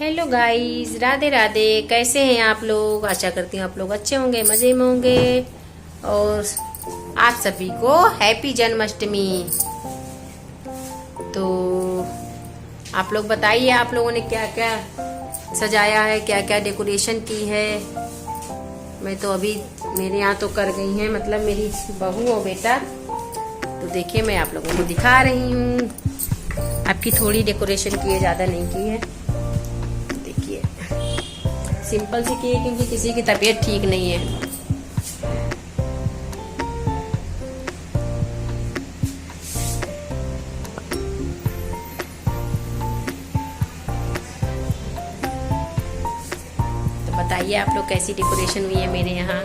Hello guys, Radhe Radhe. कैसे हैं आप लोग? आशा करती हूँ आप लोग अच्छे होंगे, मजे में होंगे। और आप सभी को हैप्पी जन्माष्टमी। तो आप लोग बताइए, आप लोगों ने क्या क्या सजाया है, क्या क्या डेकोरेशन की है। मैं तो अभी मेरे यहाँ तो कर गई हैं, मतलब मेरी बहू और बेटा। तो देखिए, मैं आप लोगों को दिखा रही हूँ। आपकी थोड़ी डेकोरेशन की है, ज़्यादा नहीं की है। देखिए, सिंपल सी की है क्योंकि किसी की तबीयत ठीक नहीं है। तो बताइए आप लोग कैसी डेकोरेशन हुई है मेरे यहाँ।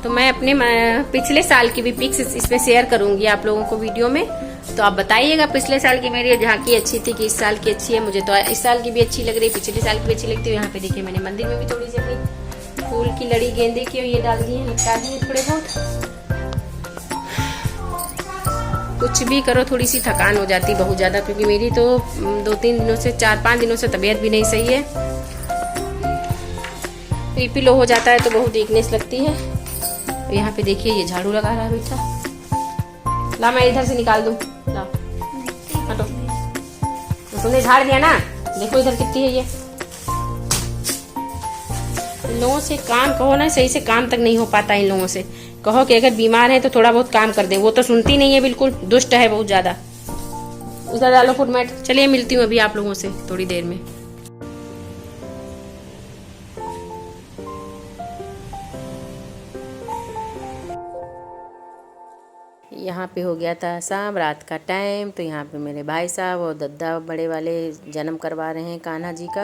तो मैं अपने पिछले साल की भी पिक्स इसमें शेयर करूंगी आप लोगों को वीडियो में। तो आप बताइएगा पिछले साल की मेरी झांकी अच्छी थी कि इस साल की अच्छी है। मुझे तो इस साल की भी अच्छी लग रही है, पिछले साल की भी अच्छी लगती है। यहाँ पे देखिए, मैंने मंदिर में भी थोड़ी सी अपनी फूल की लड़ी गेंदे की ये डाल दी है, लटका दी है थोड़े बहुत। कुछ भी करो थोड़ी सी थकान हो जाती बहुत ज्यादा, क्योंकि मेरी तो 2-3 दिनों से 4-5 दिनों से तबीयत भी नहीं सही है। बीपी लो हो जाता है तो बहुत वीकनेस लगती है। यहाँ पे देखिए, ये झाड़ू लगा रहा है बेटा। ला, मैं इधर से निकाल दूं। ला, हटो। तो तुमने झाड़ दिया ना, देखो इधर कितनी है ये। इन लोगों से काम कहो ना, सही से काम तक नहीं हो पाता इन लोगों से। कहो कि अगर बीमार है तो थोड़ा बहुत काम कर दे, वो तो सुनती नहीं है, बिल्कुल दुष्ट है बहुत ज्यादा। उधर डालो फुटमेट। चलिए, मिलती हूँ अभी आप लोगों से थोड़ी देर में। यहाँ पे हो गया था शाम, रात का टाइम। तो यहाँ पे मेरे भाई साहब और दद्दा बड़े वाले जन्म करवा रहे हैं कान्हा जी का।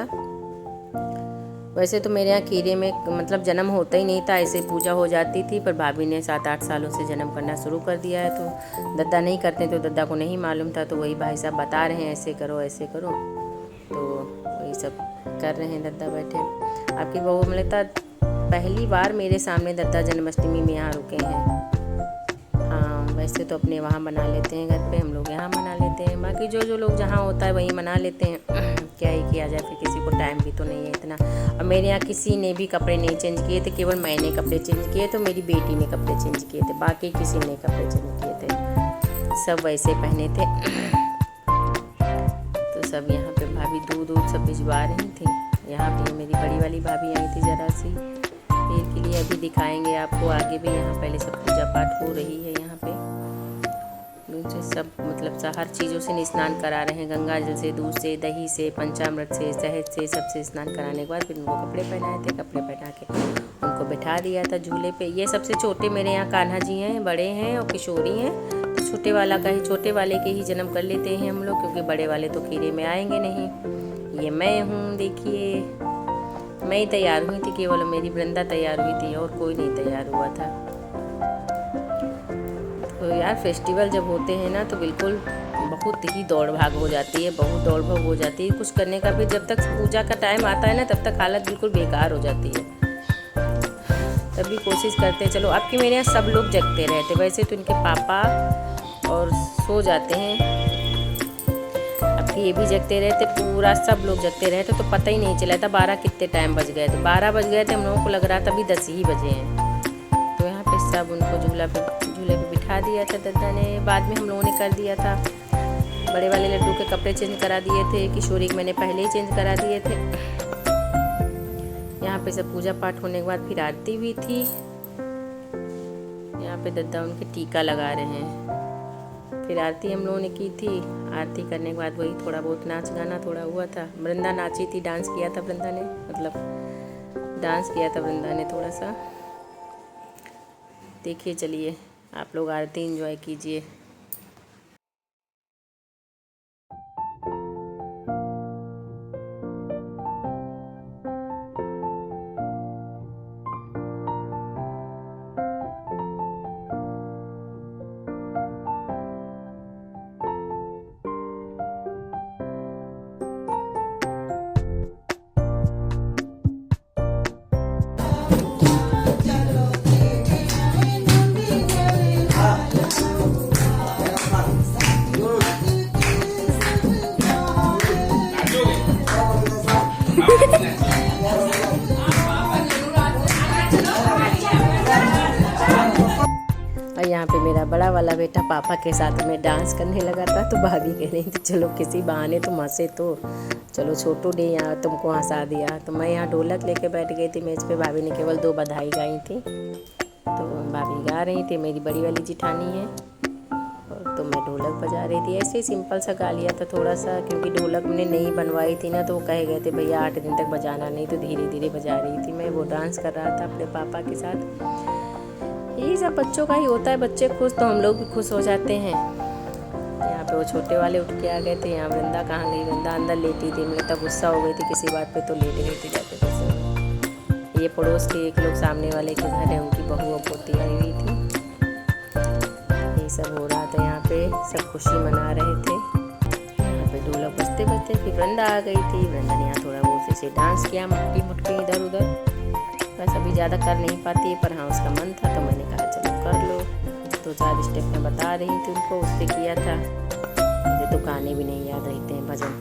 वैसे तो मेरे यहाँ खीरे में मतलब जन्म होता ही नहीं था, ऐसे पूजा हो जाती थी। पर भाभी ने 7-8 सालों से जन्म करना शुरू कर दिया है, तो दद्दा नहीं करते, तो दद्दा को नहीं मालूम था। तो वही भाई साहब बता रहे हैं, ऐसे करो ऐसे करो। तो वही सब कर रहे हैं दद्दा बैठे। आपकी बहू मिलता पहली बार मेरे सामने दद्दा जन्माष्टमी में यहाँ रुके हैं। वैसे तो अपने वहाँ मना लेते हैं घर पे, हम लोग यहाँ मना लेते हैं। बाकी जो जो लोग जहाँ होता है वहीं मना लेते हैं। क्या ही किया जाए, फिर किसी को टाइम भी तो नहीं है इतना। और मेरे यहाँ किसी ने भी कपड़े नहीं चेंज किए थे, केवल मैंने कपड़े चेंज किए तो मेरी बेटी ने कपड़े चेंज किए थे, बाकी किसी ने कपड़े चेंज किए थे, सब वैसे पहने थे। तो सब यहाँ पे भाभी दूध सब भिजवा रही थी। यहाँ पे मेरी बड़ी वाली भाभी आई थी जरा सी देर के लिए, अभी दिखाएंगे आपको आगे भी। यहाँ पहले सब पूजा पाठ हो रही है। यहाँ पे दूध से सब मतलब हर चीज़ों से स्नान करा रहे हैं, गंगा जल से, दूध से, दही से, पंचामृत से, शहद से, सबसे स्नान कराने के बाद फिर उनको कपड़े पहनाए थे। कपड़े पहना के उनको बिठा दिया था झूले पे। ये सबसे छोटे मेरे यहाँ कान्हा जी हैं, बड़े हैं और किशोरी हैं। तो छोटे वाले के ही जन्म कर लेते हैं हम लोग, क्योंकि बड़े वाले तो खीरे में आएंगे नहीं। ये मैं हूँ, देखिए मैं ही तैयार हुई थी, केवल मेरी वृंदा तैयार हुई थी और कोई नहीं तैयार हुआ था। तो यार, फेस्टिवल जब होते हैं ना तो बिल्कुल बहुत ही दौड़ भाग हो जाती है, बहुत दौड़ भाग हो जाती है कुछ करने का भी। जब तक पूजा का टाइम आता है ना, तब तक हालत बिल्कुल बेकार हो जाती है। तभी कोशिश करते हैं, चलो आपके मेरे यहाँ सब लोग जगते रहते। वैसे तो इनके पापा और सो जाते हैं, आपके ये भी जगते रहते, पूरा सब लोग जगते रहते। तो पता ही नहीं चला था 12 कितने टाइम बज गए थे। 12 बज गए थे, हम लोगों को लग रहा था अभी 10 ही बजे हैं। तो यहाँ पे सब उनको झूले पे बिठा दिया था दद्दा ने। बाद में हम लोगों ने कर दिया था। बड़े वाले लड्डू के कपड़े चेंज करा दिए थे, किशोरी के मैंने पहले ही चेंज करा दिए थे। यहाँ पे सब पूजा पाठ होने के बाद फिर आरती भी थी। यहाँ पे दद्दा उनके टीका लगा रहे हैं। फिर आरती हम लोगों ने की थी। आरती करने के बाद वही थोड़ा बहुत नाच गाना थोड़ा हुआ था। वृंदा नाची थी, डांस किया था वृंदा ने, मतलब डांस किया था वृंदा ने थोड़ा सा। देखिए, चलिए आप लोग आरती एंजॉय कीजिए। यहाँ पे मेरा बड़ा वाला बेटा पापा के साथ में डांस करने लगा था, तो भाभी कह रही थी चलो किसी बहाने तुम हंसे तो, चलो छोटू ने यहाँ तुमको हंसा दिया। तो मैं यहाँ ढोलक लेके बैठ गई थी मेज पे, भाभी ने केवल 2 बधाई गाई थी, तो भाभी गा रही थी, मेरी बड़ी वाली जिठानी है, और तो मैं ढोलक बजा रही थी। ऐसे ही सिंपल सा गा लिया था थोड़ा सा, क्योंकि ढोलक मैंने नहीं बनवाई थी ना, तो वो कह गए थे भैया 8 दिन तक बजाना नहीं, तो धीरे धीरे बजा रही थी मैं। वो डांस कर रहा था अपने पापा के साथ। यही सब बच्चों का ही होता है, बच्चे खुश तो हम लोग भी खुश हो जाते हैं। यहाँ पे वो छोटे वाले उठ के आ गए थे। यहाँ वृंदा कहाँ गई? वृंदा अंदर लेटी थी, मुझे तब गुस्सा हो गई थी किसी बात पे, तो लेट गई थी जाके फिर। ये पड़ोस के एक लोग सामने वाले के घर है, उनकी बहू और पोती आई हुई थी। यही सब हो रहा था यहाँ पे, सब खुशी मना रहे थे। यहाँ पे ढोलक बजते बजते फिर वृंदा आ गई थी। वृंदा ने यहाँ थोड़ा बहुत से डांस किया, मटकी मुटकी इधर उधर, बस अभी ज़्यादा कर नहीं पाती है, पर हाँ उसका मन था, तो मैंने कहा चलो कर लो। 2-4 स्टेप में बता रही थी उनको, उस पर किया था। मुझे तो गाने भी नहीं याद रहते हैं भजन,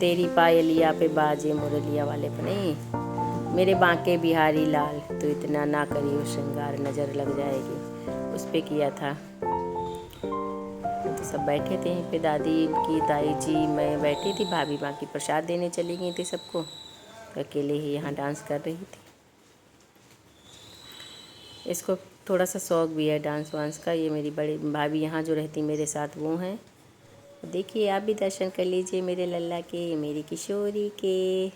तेरी पायलिया पे बाजे मुरलिया वाले पे नहीं, मेरे बांके बिहारी लाल, तो इतना ना करियो श्रृंगार नज़र लग जाएगी, उस पर किया था। तो सब बैठे थे यहीं पे, दादी की ताई जी मैं बैठी थी, भाभी बाकी प्रसाद देने चली गई थी सबको, अकेले ही यहाँ डांस कर रही थी। इसको थोड़ा सा शौक भी है डांस वांस का। ये मेरी बड़ी भाभी यहाँ जो रहती मेरे साथ वो हैं। देखिए आप भी दर्शन कर लीजिए मेरे लल्ला के, मेरी किशोरी के,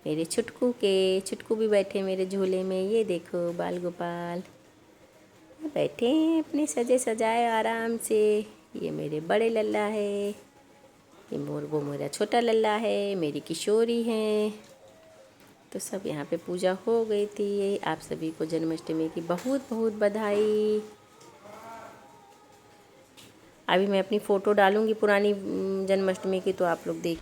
मेरे छुटकू के। छुटकू भी बैठे मेरे झूले में, ये देखो बाल गोपाल बैठे हैं अपने सजे सजाए आराम से। ये मेरे बड़े लल्ला है, ये वो मेरा छोटा लल्ला है, मेरी किशोरी है। तो सब यहाँ पे पूजा हो गई थी। आप सभी को जन्माष्टमी की बहुत बहुत बधाई। अभी मैं अपनी फ़ोटो डालूँगी पुरानी जन्माष्टमी की, तो आप लोग देख।